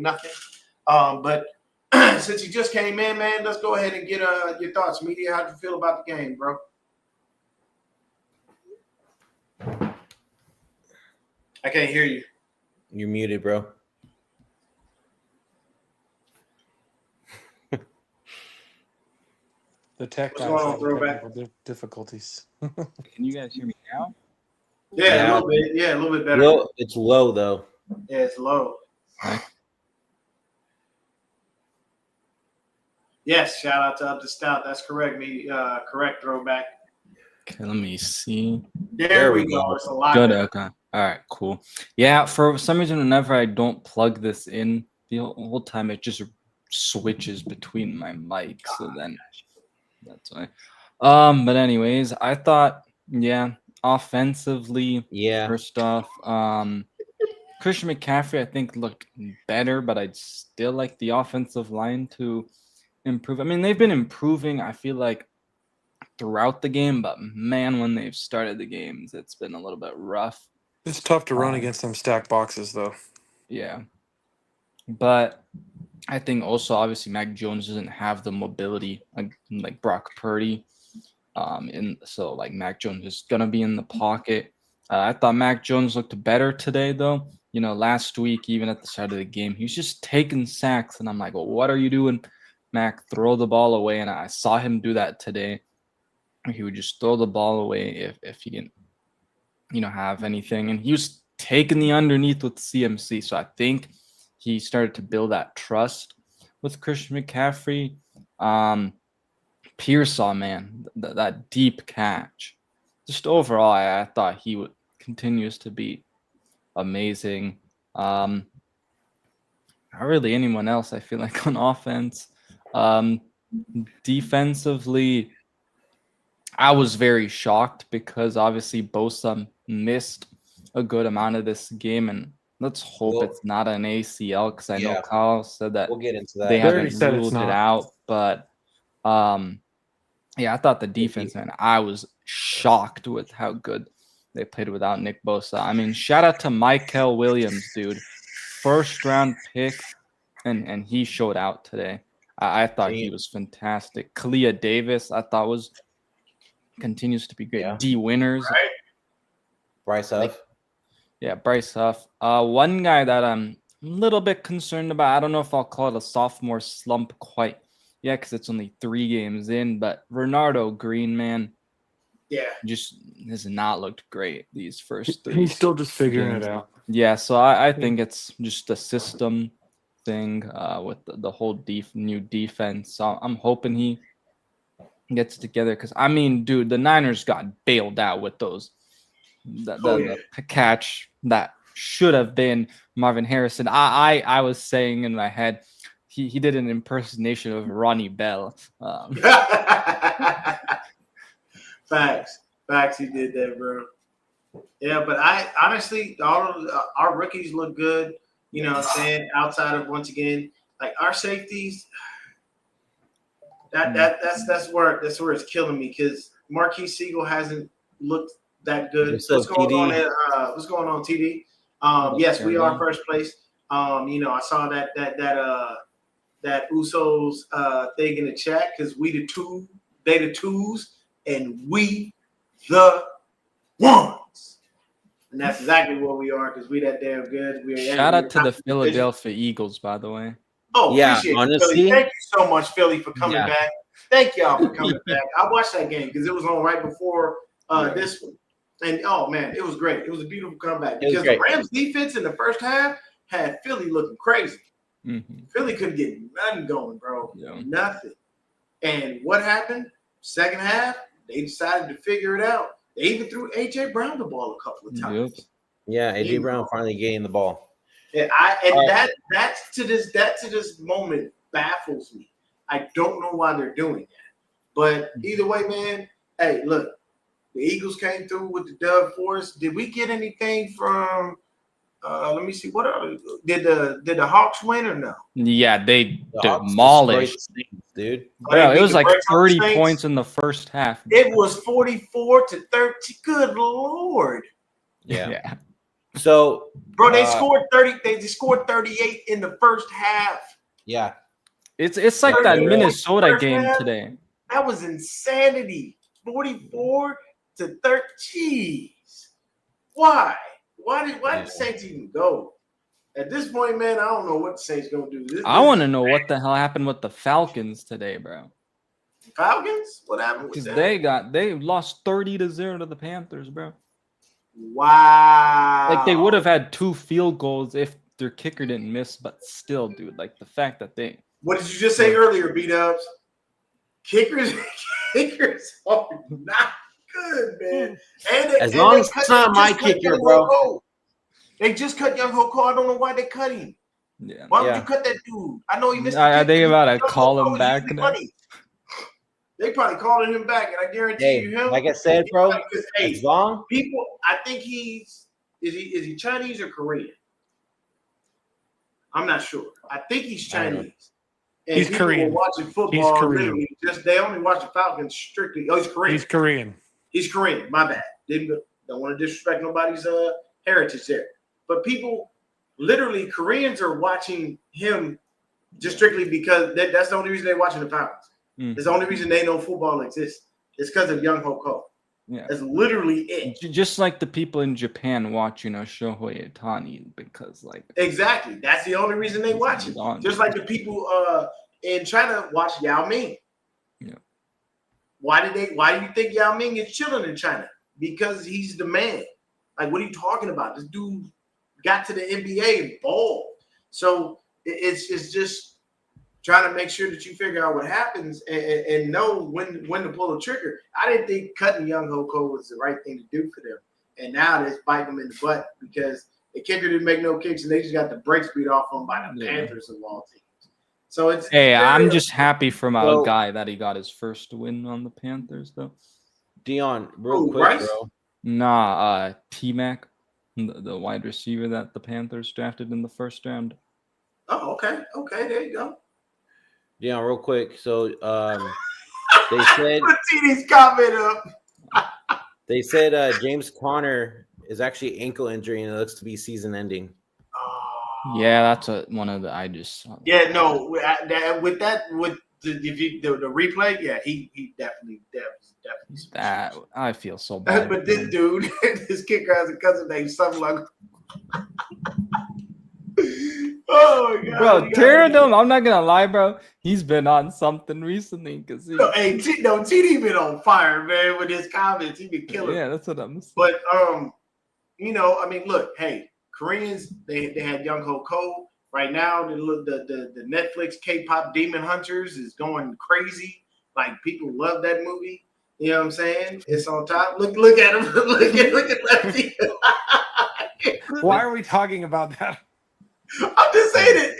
20-0. But since you just came in, man, let's go ahead and get your thoughts. Media, how'd you feel about the game, bro? I can't hear you. You're muted, bro. The tech What's guys going on, have Throwback? technical difficulties. Can you guys hear me now? Yeah, a little bit. Yeah, a little bit better. Low, it's low though. Yeah, it's low. Right. Yes, shout out to Up the Stout. That's correct. Correct, Throwback. Okay, let me see. There we go. It's a lot Good. better. Okay. All right. Cool. Yeah. For some reason, whenever I don't plug this in, the whole time it just switches between my mics. So then that's why. But anyways, I thought, yeah, offensively, first off, Christian McCaffrey, I think, looked better, but I'd still like the offensive line to improve. I mean, they've been improving, I feel like, throughout the game, but man, when they've started the games, it's been a little bit rough. It's tough to run against them stacked boxes, though. Yeah. But I think also, obviously, Mac Jones doesn't have the mobility like Brock Purdy. So like Mac Jones is gonna be in the pocket. I thought Mac Jones looked better today, though. You know, last week, even at the start of the game, he was just taking sacks, and I'm like, well, what are you doing, Mac? Throw the ball away. And I saw him do that today. He would just throw the ball away if he didn't, have anything. And he was taking the underneath with CMC. So I think he started to build that trust with Christian McCaffrey. Pearsall, man, that deep catch. Just overall, I thought he continues to be amazing. Not really anyone else, I feel like, on offense. Defensively, I was very shocked because obviously Bosa missed a good amount of this game, and let's hope it's not an ACL because I know Kyle said that we'll get into that. they haven't ruled it out. But I thought the defense, and I was shocked with how good they played without Nick Bosa. I mean, shout out to Michael Williams, dude. First round pick, and he showed out today. I thought he was fantastic. Kalia Davis, I thought continues to be great. Yeah. D Winners. Right. Bryce Huff. Yeah, Bryce Huff. One guy that I'm a little bit concerned about, I don't know if I'll call it a sophomore slump quite yet because it's only 3 games in, but Renardo Green, man, just has not looked great these first 3 He's still just figuring it out. Yeah, so I think it's just a system thing with the whole new defense. So I'm hoping he gets together because, I mean, dude, the Niners got bailed out with those. The catch that should have been Marvin Harrison. I was saying in my head, he did an impersonation of Ronnie Bell. Facts, he did that, bro. Yeah, but I honestly, all of our rookies look good. You know what I'm saying? Outside of, once again, like our safeties, that's where it's killing me because Marquise Siegel hasn't looked that good. What's going on, TD? Yes, we are first place. I saw that Usos thing in the chat because we the two, they the twos, and we the ones. And that's exactly what we are because we that damn good. Shout out to the Philadelphia Eagles, by the way. Oh, yeah, appreciate honestly, it, Philly. Thank you so much, Philly, for coming back. Thank y'all for coming back. I watched that game because it was on right before this one. And, oh, man, it was great. It was a beautiful comeback because the Rams defense in the first half had Philly looking crazy. Mm-hmm. Philly couldn't get nothing going, bro. Yeah. Nothing. And what happened? Second half, they decided to figure it out. They even threw A.J. Brown the ball a couple of times. Yep. Yeah, A.J. Brown finally gained the ball. Yeah, that to this moment baffles me. I don't know why they're doing that. But either way, man, hey, look, the Eagles came through with the dub for us. Did we get anything from let me see, did the Hawks win or no? Yeah, they demolished, dude. Bro, it was like 30 points in the first half. It was 44-13. Good Lord. Yeah. So, Bro, they scored 30. They scored 38 in the first half. yeah. It's like that Minnesota game today. That was insanity. 44 to 13. Jeez. Why? Why did the Saints even go? At this point, man, I don't know what the Saints gonna do. I want to know what the hell happened with the Falcons today, bro. Falcons? What happened with them? They lost 30-0 to the Panthers, bro. Wow. Like they would have had 2 field goals if their kicker didn't miss, but still, dude, like the fact that they. What did you just say earlier, B-Dubs? Kickers are not good, man. As long as it's not my kicker, bro. They just cut Young Hoko. I don't know why they cut him. Yeah. Why would you cut that dude? I know he missed. Are they about to call him back now? They probably calling him back, and I guarantee you him. Like I said, bro, as long people, I think is he Chinese or Korean? I'm not sure. I think he's Chinese. And he's Korean. Watching football, he's Korean. They only watch the Falcons strictly. Oh, he's Korean. He's Korean. He's Korean. My bad. Don't want to disrespect nobody's heritage there. But people, literally, Koreans are watching him just strictly because that's the only reason they're watching the Falcons. It's the only reason they know football exists. It's because of Young Hoko. Yeah, that's literally it. Just like the people in Japan watch, Shohei Ohtani, because exactly, that's the only reason they watch it. Just like the people in China watch Yao Ming. Yeah. Why do you think Yao Ming is chilling in China? Because he's the man. Like, what are you talking about? This dude got to the NBA and balled. So it's just trying to make sure that you figure out what happens and know when to pull the trigger. I didn't think cutting Young Hoko was the right thing to do for them. And now it's biting them in the butt because the kicker didn't make no kicks and they just got the brakes beat off them by the Panthers of all teams. So it's I'm just happy for my guy that he got his first win on the Panthers, though. Dion, real quick, bro. Nah, T-Mac, the wide receiver that the Panthers drafted in the first round. Oh, okay. Okay, there you go. Yeah, real quick. So they said TD's comment up. They said James Conner is actually ankle injury and it looks to be season ending. Yeah, that's one of the I just saw. Yeah, no, with the replay, yeah, he definitely. That I feel so bad. But this dude, this kicker has a cousin named something like. Oh my God, bro, Pterodome, I'm not gonna lie, bro. He's been on something recently because TD been on fire, man, with his comments. He been killing. Yeah, that's what I'm saying. But I mean, look, hey, Koreans, they had Young Hoko. Right now, the Netflix K-pop Demon Hunters is going crazy. Like, people love that movie. You know what I'm saying? It's on top. Look at him. look at Lefty. Why are we talking about that? I'm just saying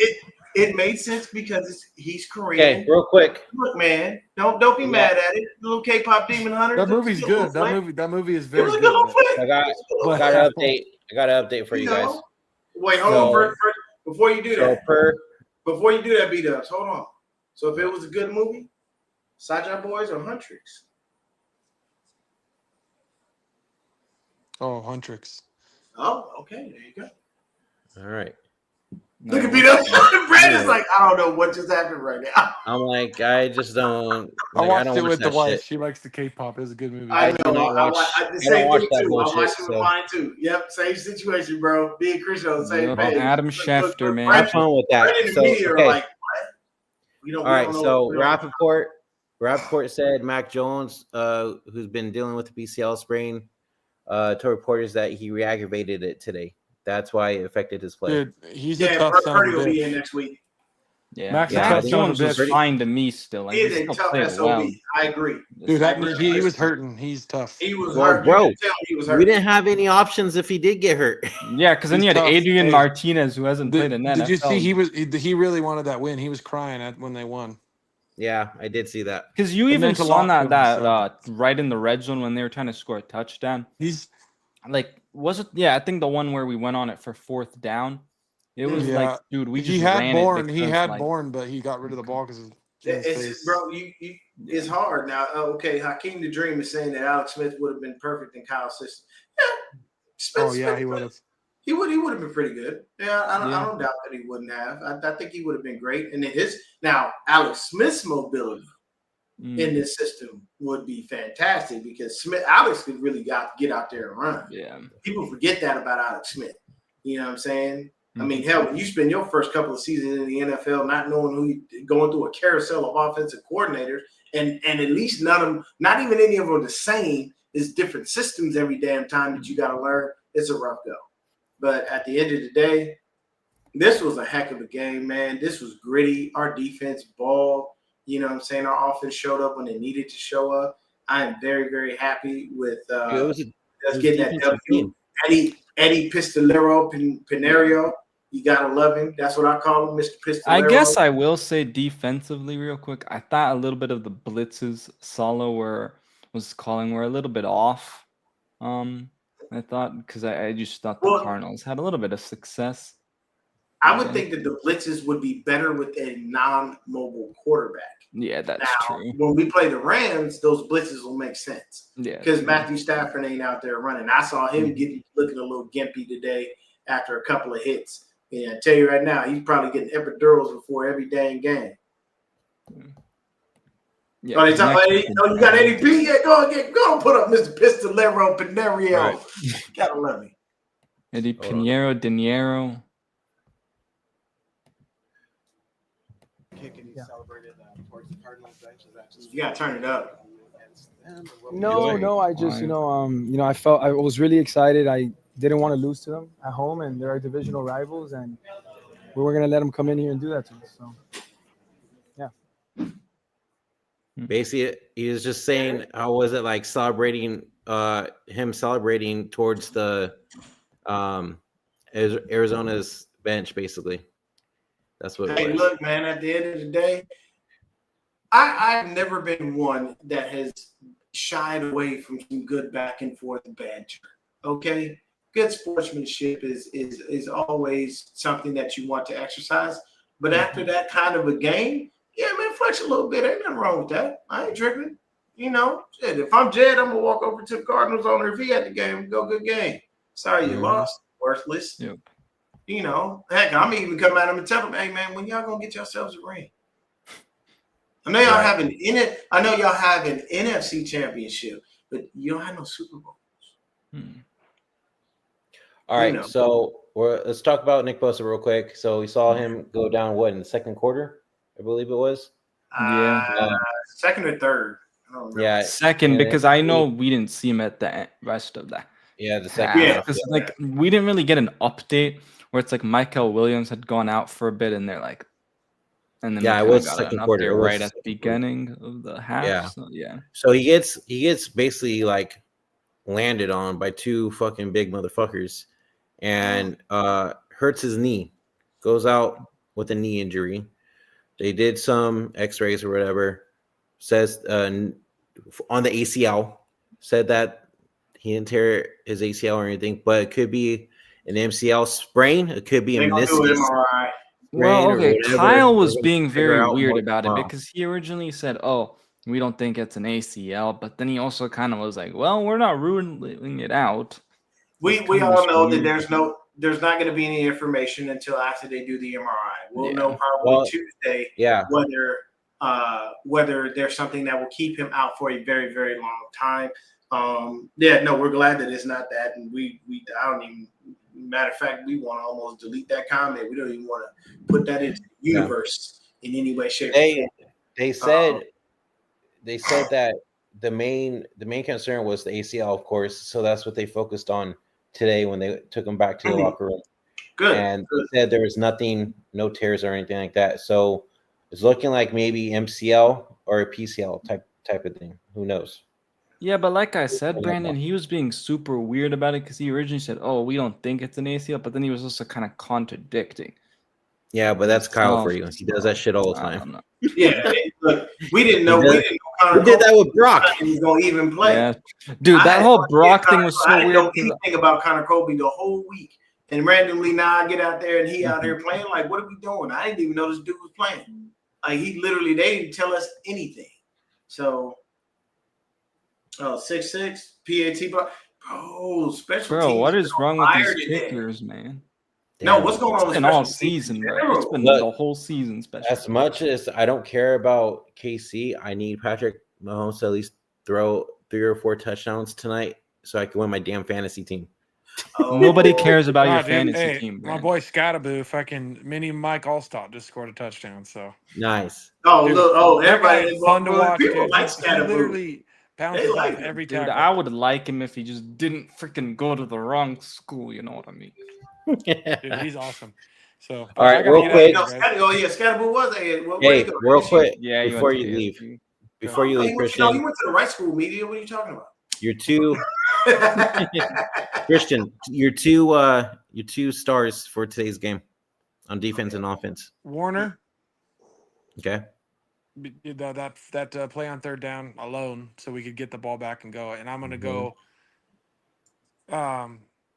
it made sense because he's Korean. Okay, real quick. Look, man, don't be mad at it. The little K-pop Demon Hunter. That movie's good. That movie is very good. I got an update. I got an update for you guys. Wait, hold on. Before you do that, before you do that, B-Dubs, hold on. So if it was a good movie, Sajai Boys or Huntrix? Oh, Huntrix. Oh, okay. There you go. All right. Look at B-Dubs. Brandon's like, I don't know what just happened right now. I'm like, I just don't. I watched it with the wife. Shit. She likes the K-pop. It's a good movie. I know. I watch the same thing too. I watch it with mine too. Yep, same situation, bro. Me and Chris on the same page. Adam Schefter, man. Have fun with that. So, okay. Like, what? All right. So Rappaport said Mac Jones, who's been dealing with the PCL sprain, told reporters that he re-aggravated it today. That's why it affected his play. Dude, he's a tough son of a bitch. Will be in next week. Yeah, Max Jones was fine to me still. He is a tough SOB. Well. I agree. Dude, he was hurting. He's tough. He was hurt. Bro, he was hurt. We didn't have any options if he did get hurt. Yeah, because then you had Adrian Martinez, who hasn't played in that. Did you see he really wanted that win? He was crying when they won. Yeah, I did see that. Because you even saw that right in the red zone when they were trying to score a touchdown. He's like, was it? Yeah, I think the one where we went on it for 4th down. It was like, dude, he had Bourne, but he got rid of the ball because bro, it's hard now. Okay, Hakeem the Dream is saying that Alex Smith would have been perfect in Kyle's system. Yeah, he would have. He would have been pretty good. Yeah, I don't doubt that he wouldn't have. I think he would have been great. And now Alex Smith's mobility in this system would be fantastic because Alex could really get out there and run. Yeah. People forget that about Alex Smith. You know what I'm saying? I mean, hell, when you spend your first couple of seasons in the NFL not knowing going through a carousel of offensive coordinators, and at least none of them, not even any of them are the same. It's different systems every damn time that you got to learn. It's a rough go. But at the end of the day, this was a heck of a game, man. This was gritty. Our defense balled. You know what I'm saying? Our offense showed up when they needed to show up. I am very, very happy with us getting that W. Eddie Pistolero Pinerio. You got to love him. That's what I call him, Mr. Pistolero. I guess I will say defensively real quick. I thought a little bit of the blitzes Sala was calling were a little bit off. I thought because I just thought the Cardinals had a little bit of success. I would think that the blitzes would be better with a non-mobile quarterback. Yeah, that's true. When we play the Rams, those blitzes will make sense. Yeah, because Matthew Stafford ain't out there running. I saw him looking a little gimpy today after a couple of hits. And I tell you right now, he's probably getting epidurals before every dang game. Yeah, oh, you got Eddie P? Yeah, go and put up Mr. Pistolero Pinerio. Right. Gotta love me. Eddie Pinheiro, Diniero. Celebrated towards the Cardinals bench. You gotta turn it up. No, I just I was really excited. I didn't want to lose to them at home, and they're our divisional rivals, and we were gonna let them come in here and do that to us. So, yeah. Basically, he was just saying, how was it like celebrating towards the Arizona's bench, basically. That's what. Hey, look, man. At the end of the day, I've never been one that has shied away from some good back and forth banter. Okay, good sportsmanship is always something that you want to exercise. But after that kind of a game, yeah, man, flex a little bit. Ain't nothing wrong with that. I ain't tripping. You know, shit, if I'm Jed, I'm gonna walk over to the Cardinals owner if he had the game and go, good game. Sorry you lost, worthless. Yep. You know, heck, I'm even come at him and tell him, hey man, when y'all gonna get yourselves a ring? I know y'all have an NFC championship, but you don't have no Super Bowls. All right, so let's talk about Nick Bosa real quick. So we saw him go down in the second quarter, I believe it was. Second or third. I don't remember. Yeah, second, because I know we didn't see him at the rest of that. Yeah, the second. Yeah, because we didn't really get an update where it's like Michael Williams had gone out for a bit, and they're like, and then it was second quarter, right at the beginning of the half. Yeah, so he gets basically like landed on by two fucking big motherfuckers, and hurts his knee, goes out with a knee injury. They did some X-rays or whatever. Says on the ACL, said that he didn't tear his ACL or anything, but it could be an MCL sprain. It could be a meniscus. Well, okay. Kyle was being very weird about it because he originally said, "Oh, we don't think it's an ACL," but then he also kind of was like, "Well, we're not ruling it out." We all know that there's not going to be any information until after they do the MRI. We'll know probably Tuesday. Whether there's something that will keep him out for a very, very long time. We're glad that it's not that, and I don't even. Matter of fact, we want to almost delete that comment. We don't even want to put that into the universe in any way, shape, or form. They said that the main concern was the ACL, of course. So that's what they focused on today when they took him back to the locker room. Good. And they said there was nothing, no tears or anything like that. So it's looking like maybe MCL or a PCL type of thing. Who knows? Yeah, but like I said, Brandon, he was being super weird about it because he originally said, "Oh, we don't think it's an ACL," but then he was also kind of contradicting. Yeah, but that's Kyle for you. He does that shit all the time. Yeah, look, we didn't know. We did that with Brock. He was gonna even play. Yeah. Dude, that whole Brock thing was so weird. I didn't know anything about Connor Colby the whole week, and randomly now I get out there and he out here playing. Like, what are we doing? I didn't even know this dude was playing. Like, they didn't tell us anything. So. 6'6", PAT. Oh, special Bro, teams what been is on wrong with fire these today. kickers, man? No, Damn. what's going on It's with been special all teams season, in bro. general? It's been Look, the whole season special. As much as I don't care about KC, I need Patrick Mahomes to at least throw 3 or 4 touchdowns tonight so I can win my damn fantasy team. Nobody cares about your Dude, fantasy hey, team, my man. boy Scottaboo, fucking mini Mike Allstott just scored a touchdown. So Nice. Oh, dude, look. Oh, that guy everybody. is fun to watch, People dude. like He Scatterboo. literally bounces They off like him. every Dude, tackle. I would like him if he just didn't freaking go to the wrong school. You know what I mean? Dude, he's awesome. So, All right, I gotta real get quick. out of here, guys. Oh, yeah, Scatterboo was a. Where Hey, he go? real quick, Yeah, he before went to you leave, ASU. before you Oh, leave, he Christian, went to the right school, media. What are you talking about? your two Christian, your two stars for today's game on defense and offense. Warner, Okay. that play on third down alone, so we could get the ball back and go. And I'm gonna Mhm. go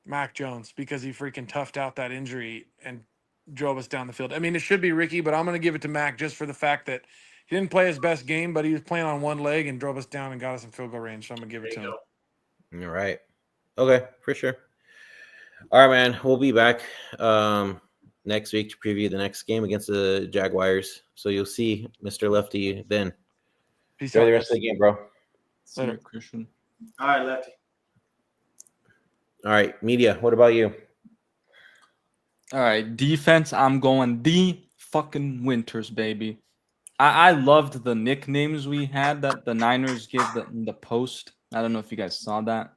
Mac Jones because he freaking toughed out that injury and drove us down the field. I mean, it should be Ricky, but I'm gonna give it to Mac just for the fact that he didn't play his best game, but he was playing on one leg and drove us down and got us in field goal range. So I'm gonna give it to him. All right. Okay, for sure. All right, man. We'll be back next week to preview the next game against the Jaguars. So you'll see Mr. Lefty then. Peace Enjoy out, the rest guys. of the game, bro. See you, Later. Christian. All right, Lefty. All right, media. What about you? All right, defense. I'm going the fucking Winters, baby. I loved the nicknames we had that the Niners gave the post. I don't know if you guys saw that.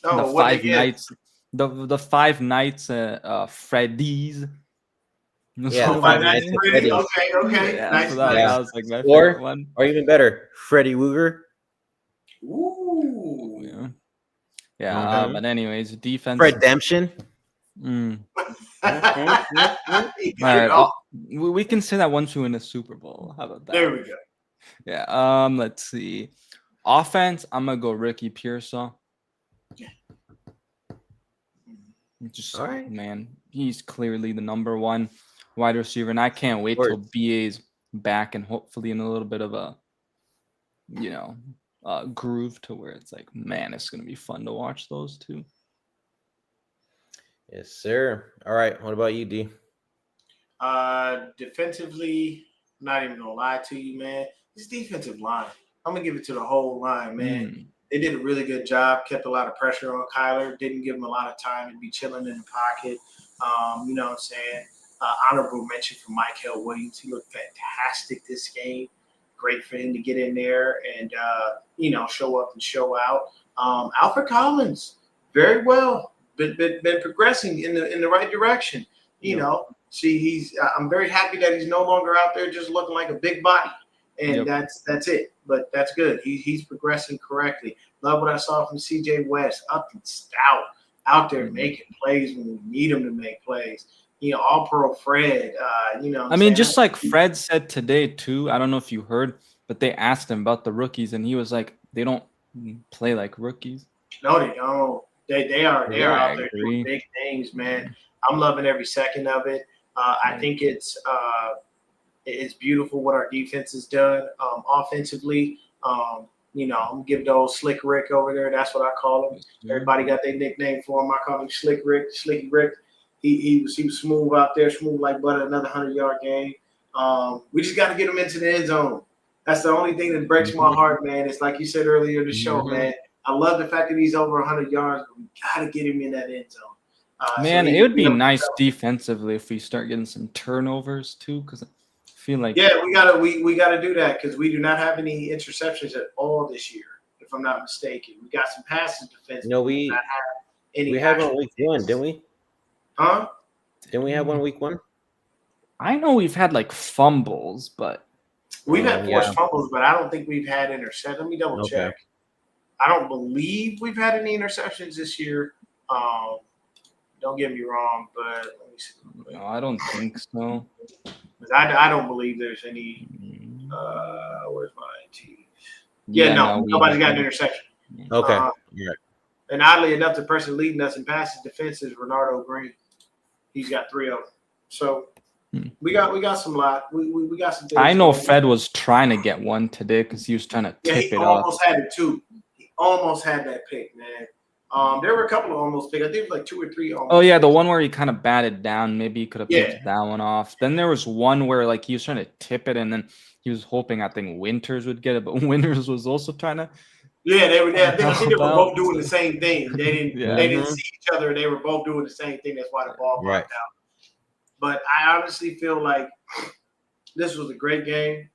Oh, The what they five get? nights. The 5 nights. Freddy's. Yeah, Oh, the 5 5 nights nights at Freddy. Freddy's. Okay. Yeah, Nice. so that Yeah. was like my Or- favorite one. Or even better, Freddy Wooger. Ooh. Yeah. Yeah. Mhm. But anyways, defense. Redemption. Mm. You All right. know? We can say that once we win a Super Bowl. How about that? There we go. Yeah. Let's see. Offense, I'm gonna go Ricky Pearsall. Just All right. man, he's clearly the number one wide receiver, and I can't wait Of till BA's back and hopefully in a little bit of a, groove to where it's like, man, it's gonna be fun to watch those two. Yes, sir. All right. What about you, D? Defensively, I'm not even gonna lie to you, man. This defensive line, I'm gonna give it to the whole line, man. They did a really good job, kept a lot of pressure on Kyler, didn't give him a lot of time to be chilling in the pocket. You know what I'm saying? Honorable mention for Michael Williams. He looked fantastic this game. Great for him to get in there and, show up and show out. Alfred Collins, very well. Been progressing in the right direction. I'm very happy that he's no longer out there just looking like a big body. And that's it. But that's good. He's progressing correctly. Love what I saw from CJ West, up and stout, out there making plays when we need him to make plays. All pro Fred. Just like Fred said today too. I don't know if you heard, but they asked him about the rookies, and he was like, "They don't play like rookies." No, they don't. They are out there agree. doing big things, man. I'm loving every second of it. I think it's beautiful what our defense has done offensively. I'm giving the old Slick Rick over there. That's what I call him. Everybody got their nickname for him. I call him Slick Rick. Slicky Rick. He was smooth out there, smooth like butter. Another 100-yard game. We just got to get him into the end zone. That's the only thing that breaks my heart, man. It's like you said earlier in the show, man. I love the fact that he's over 100 yards, but we got to get him in that end zone. It would be nice defensively if we start getting some turnovers too, because I feel like we gotta do that because we do not have any interceptions at all this year, if I'm not mistaken. We got some passes defense. No, we had one week 1, didn't we? Huh? Didn't we have one week 1? I know we've had like fumbles, but we've had forced fumbles, but I don't think we've had interceptions. Let me double check. I don't believe we've had any interceptions this year. Don't get me wrong, but let me see. No, I don't think so. I don't believe there's any. Where's my team? Nobody's got an interception. Okay. And oddly enough, the person leading us in passes defense is Renardo Green. He's got 3 of them. So we got some lot. We got some things. I know Fred was trying to get one today because he was trying to tip it off. He almost had it too. He almost had that pick, man. There were a couple of almost pick. I think it was like 2 or 3 almost. Oh yeah, the picks. one where he kind of batted down. Maybe he could have picked that one off. Then there was one where like he was trying to tip it, and then he was hoping I think Winters would get it, but Winters was also trying to. Yeah, they were. I think they were both doing the same thing. They didn't. Yeah. They didn't see each other. They were both doing the same thing. That's why the ball popped out. But I honestly feel like this was a great game.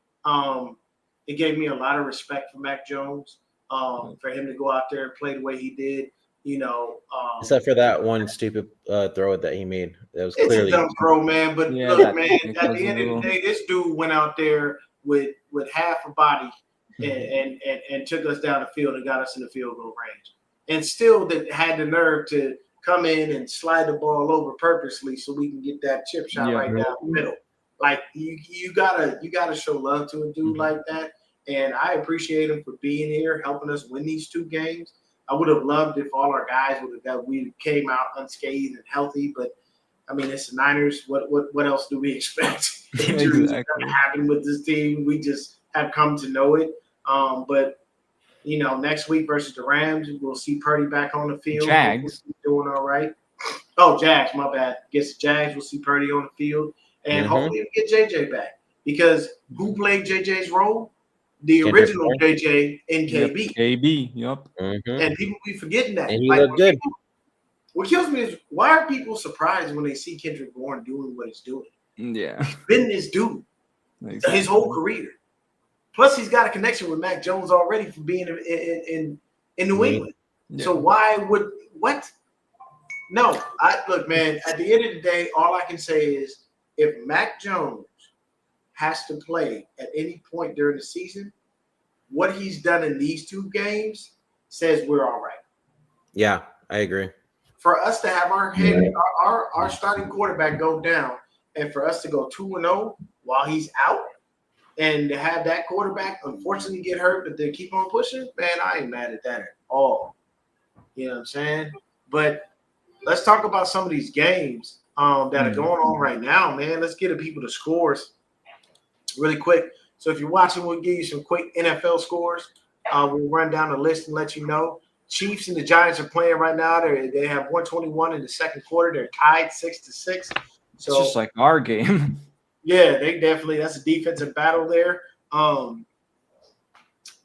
It gave me a lot of respect for Mac Jones. For him to go out there and play the way he did. You know, except for that one stupid throw that he made. That was clearly a dumb throw, man. But look, man, at the end of the day, this dude went out there with half a body and took us down the field and got us in the field goal range, and still had the nerve to come in and slide the ball over purposely so we can get that chip shot right down the middle. Like you gotta show love to a dude like that, and I appreciate him for being here, helping us win these 2 games. I would have loved if all our guys we came out unscathed and healthy, but I mean it's the Niners. What else do we expect? Injuries are going to happen with this team. We just have come to know it. But you know, next week versus the Rams, we'll see Purdy back on the field. Jags doing all right. Oh, Jags, my bad. Guess Jags. We'll see Purdy on the field, and hopefully we get JJ back because who played JJ's role? The original JJ and KB. KB, yep. And people be forgetting that. And he looked good. What kills me is why are people surprised when they see Kendrick Bourne doing what he's doing? Yeah. He's been this dude his whole career. Plus, he's got a connection with Mac Jones already from being in New England. Yeah. So why would what? No, look, man. At the end of the day, all I can say is if Mac Jones has to play at any point during the season, what he's done in these 2 games says we're all right. Yeah, I agree. For us to have our starting quarterback go down and for us to go 2-0 while he's out and to have that quarterback unfortunately get hurt, but they keep on pushing, man, I ain't mad at that at all. You know what I'm saying? But let's talk about some of these games that are going on right now, man. Let's get the people the scores really quick. So if you're watching, we'll give you some quick NFL scores. We'll run down the list and let you know. Chiefs and the Giants are playing right now. They have 121 in the second quarter. They're tied 6-6. So it's just like our game. Yeah, they definitely. That's a defensive battle there.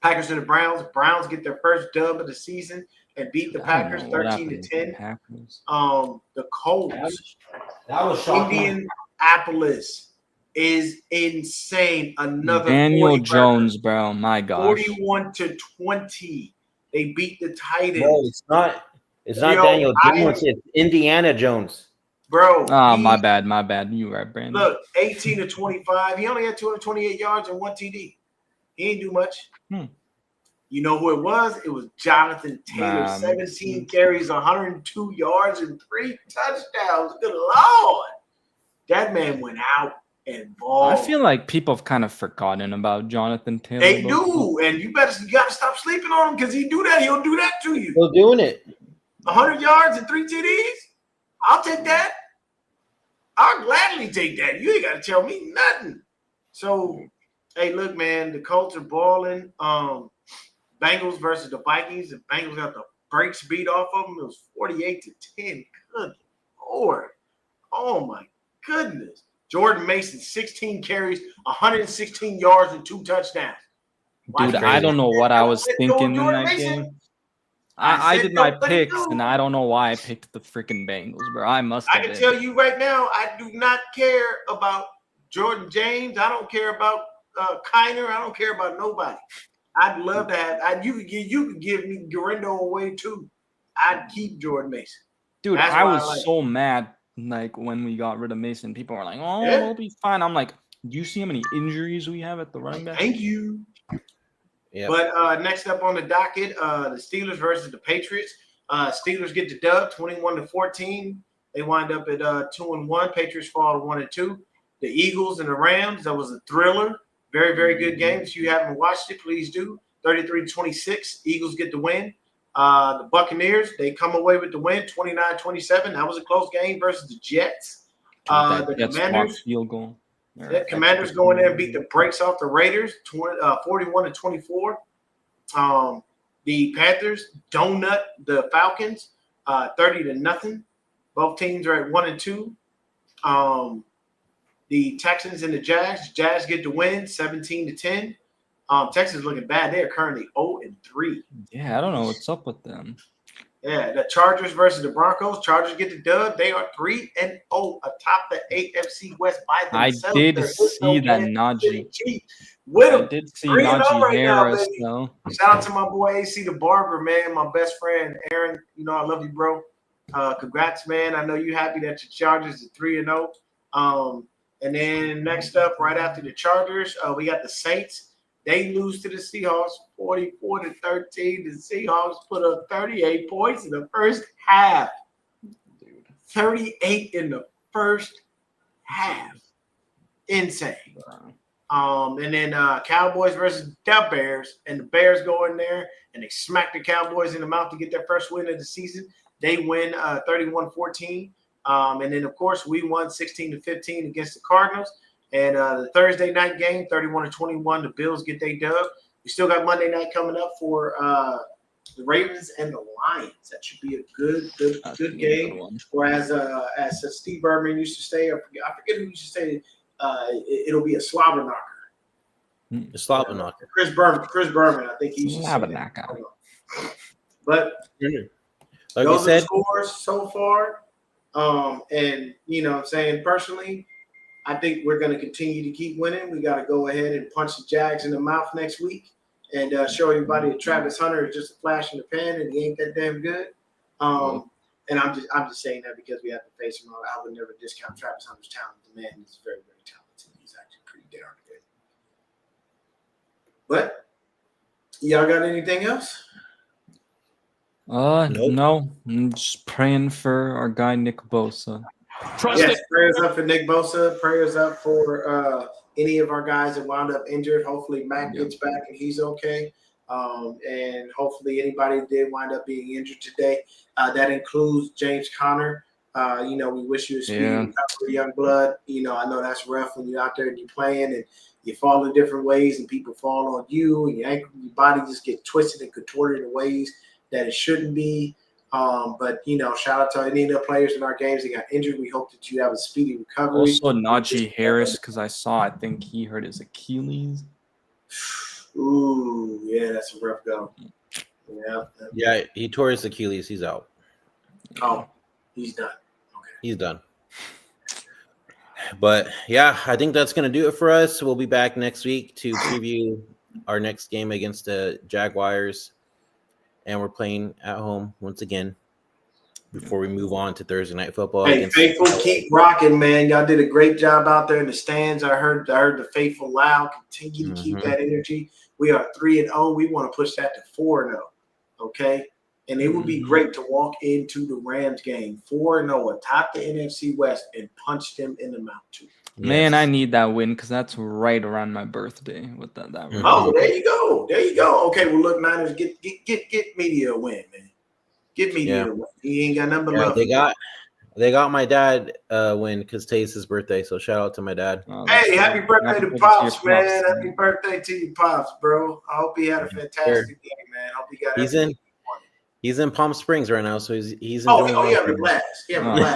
Packers and the Browns. Browns get their first dub of the season and beat the Packers 13-10. The Colts. That was shocking. Indianapolis is insane. Another Daniel Jones, bro. My gosh. 41-20. They beat the Titans. No, it's not. It's not Daniel Jones. It's Indiana Jones. Bro. My bad. You right, Brandon. Look, 18-25. He only had 228 yards and 1 TD. He ain't do much. You know who it was? It was Jonathan Taylor. 17 carries, 102 yards, and 3 touchdowns. Good Lord. That man went out and balled. I feel like people have kind of forgotten about Jonathan Taylor. They do, and you got to stop sleeping on him because he'll do that to you. Still doing it. 100 yards and 3 TDs? I'll take that. I'll gladly take that. You ain't got to tell me nothing. So, hey, look, man, the Colts are balling. Bengals versus the Vikings. The Bengals got the brakes beat off of them. It was 48-10. Good Lord. Oh, my goodness. Jordan Mason, 16 carries, 116 yards, and 2 touchdowns. Dude, I don't know what I was thinking in that game. I did my picks, and I don't know why I picked the freaking Bengals, bro. I can tell you right now, I do not care about Jordan James. I don't care about Kiner. I don't care about nobody. I'd love to have. You could give me Garindo away too. I'd keep Jordan Mason. Dude, I was so mad. Like when we got rid of Mason, people were like, "Oh, we'll be fine." I'm like, "Do you see how many injuries we have at the running back?" Thank you. Yeah. But next up on the docket, the Steelers versus the Patriots. Steelers get the dub, 21-14. They wind up at 2-1. Patriots fall to 1-2. The Eagles and the Rams. That was a thriller. Very, very good game. If you haven't watched it, please do. 33-26. Eagles get the win. The Buccaneers, they come away with the win, 29-27. That was a close game versus the Jets. The Commanders field goal. The Commanders go in there and beat the brakes off the Raiders, 41-24. The Panthers donut the Falcons 30-0. Both teams are at 1-2. The Texans and the Jags. Jags get the win 17-10. Texans looking bad. They are currently 0-3. Yeah, I don't know what's up with them. Yeah, the Chargers versus the Broncos. Chargers get the dub. They are 3-0 atop the AFC West by themselves. I did see that Najee. I did see Najee right Harris, now, though. Shout out to my boy AC the Barber, man, my best friend Aaron. You know I love you, bro. Congrats, man. I know you're happy that your Chargers are 3-0. And then next up, right after the Chargers, we got the Saints. They lose to the Seahawks 44-13. The Seahawks put up 38 points in the first half. 38 in the first half. Insane. And then Cowboys versus the Bears. And the Bears go in there and they smack the Cowboys in the mouth to get their first win of the season. They win 31-14. And then, of course, we won 16-15 against the Cardinals. And the Thursday night game, 31-21, the Bills get their dub. We still got Monday night coming up for the Ravens and the Lions. That should be a good game. Or as Steve Berman used to say, I forget who used to say, it'll be a slobber knocker. A slobber knocker. Chris Berman, I think he used to say that. But like those are the scores so far. And you know what I'm saying, personally, I think we're going to continue to keep winning. We got to go ahead and punch the Jags in the mouth next week and show everybody that Travis Hunter is just a flash in the pan and he ain't that damn good. And I'm just saying that because we have to face him. I would never discount Travis Hunter's talent. The man is very, very talented. He's actually pretty darn good. But y'all got anything else? Nope. No. I'm just praying for our guy Nick Bosa. Yes, prayers up for Nick Bosa. Prayers up for any of our guys that wound up injured. Hopefully Mac gets back and he's okay. And hopefully anybody that did wind up being injured today. That includes James Conner. You know, we wish you a speedy recovery, young blood. You know, I know that's rough when you're out there and you're playing and you fall in different ways and people fall on you and your body just get twisted and contorted in ways that it shouldn't be. But, you know, shout out to any of the players in our games that got injured. We hope that you have a speedy recovery. Also, Najee Harris, because I think he hurt his Achilles. Ooh, yeah, that's a rough go. Yeah, he tore his Achilles. He's out. Oh, he's done. Okay. He's done. But, yeah, I think that's going to do it for us. We'll be back next week to preview our next game against the Jaguars. And we're playing at home once again before we move on to Thursday Night Football. Hey, faithful, keep rocking, man. Y'all did a great job out there in the stands. I heard the faithful loud. Continue to keep that energy. We are 3-0. We want to push that to 4-0. Okay, and it would be great to walk into the Rams game 4-0 atop the NFC West and punch them in the mouth too. Man, I need that win because that's right around my birthday. With that Oh, there you go. There you go. Okay, well, look, Niners, get media a win, man. Get media a win. He ain't got nothing but love. They got my dad win because today's his birthday. So shout out to my dad. Hey, happy birthday to Pops, man. Happy birthday to you, Pops, bro. I hope he had a fantastic day, man. I hope he got He's in Palm Springs right now, so he's enjoying a blast. Yeah,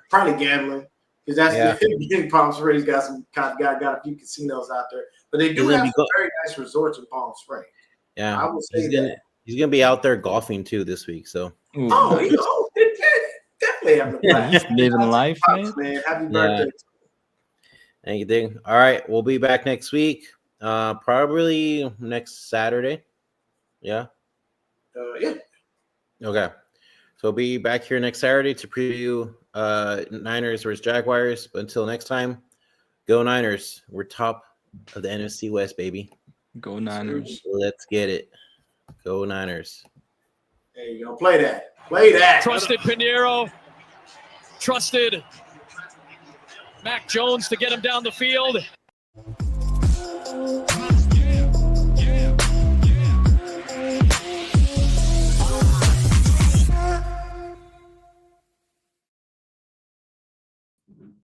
probably gambling. Because that's the Palm Springs got a few casinos out there, but they do have some very nice resorts in Palm Springs. Yeah, I will say he's gonna be out there golfing too this week. So definitely having a blast. Living life, man. Happy birthday! Anything? All right, we'll be back next week. Probably next Saturday. Yeah. Yeah. Okay. So we'll be back here next Saturday to preview Niners versus Jaguars. But until next time, go Niners. We're top of the NFC West, baby. Go Niners. Let's get it. Go Niners. There you go. Play that. Play that. Trusted Pinheiro. Trusted Mac Jones to get him down the field.